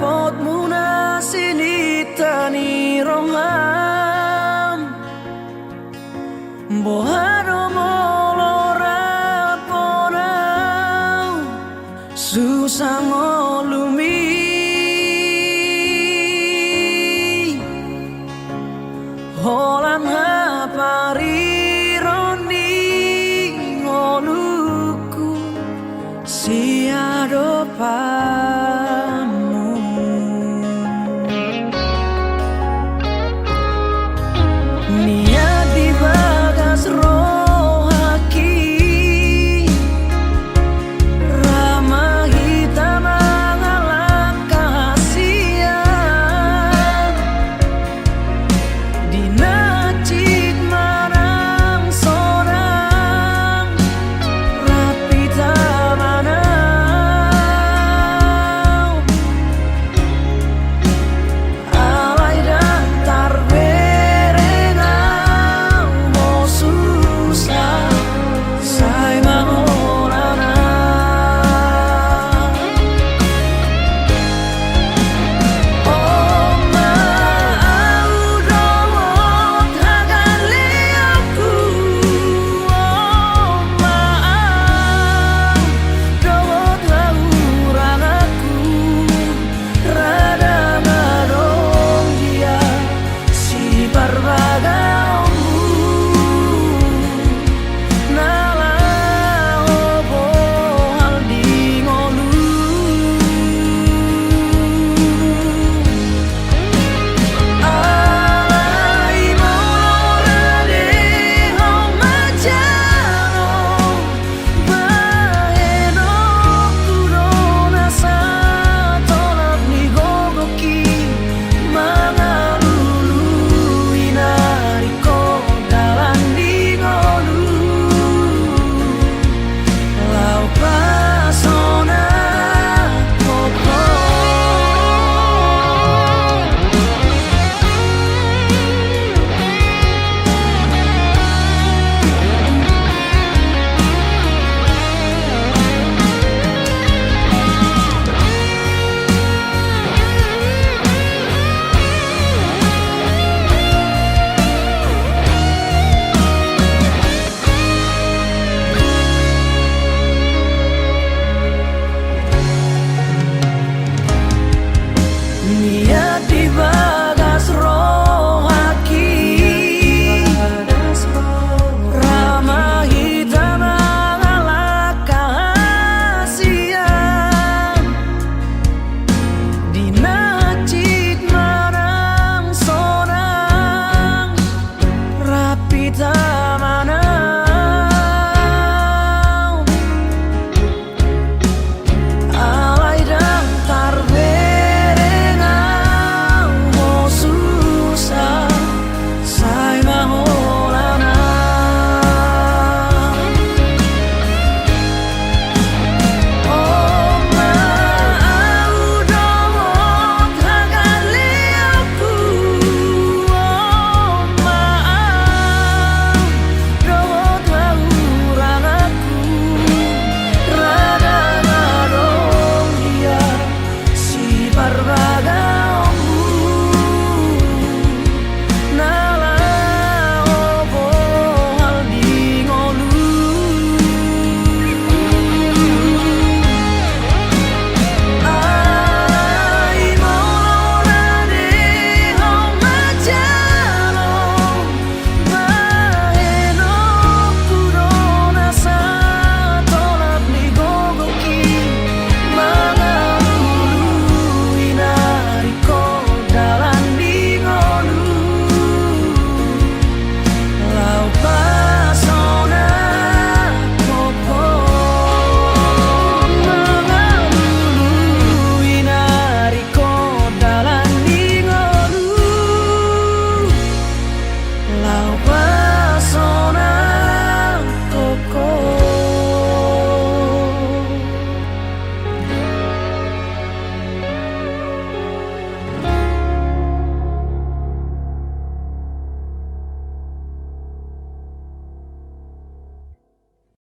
potmuna sinitani roham boharo molora ponau susang olumi holan haparironi ngoluku siado pamu niat di bagas rohaki ramah hitam mengalak kasihan di nacik marang sorang rapi tamanau alai dan tarberengau mo susah sai mahorana oh mau dawat hagan liaku oh mau dawat hauran aku rada ngadong dia si barbagamu nala obo hal di ngolu alai molorade hong majano baheno kudona sa tolap ni gogoki mangalulu inariko dalan di ngolu lau pasona popo niat di bagas rohaki ramah hitam mengalak kasihan di nacik marang sorang rapi tamanau alai dan tarberengau mo susah sai mahorana oh mau dawat hagan liaku oh mau dawat hauran aku rada ngadong dia si barbagamu nala obo hal di ngolu alai molorade hong majano baheno kudona sa tolap ni gogoki mangalulu inariko dalan di ngolu lau pasona popo mangalulu inariko dalan di ngolu lau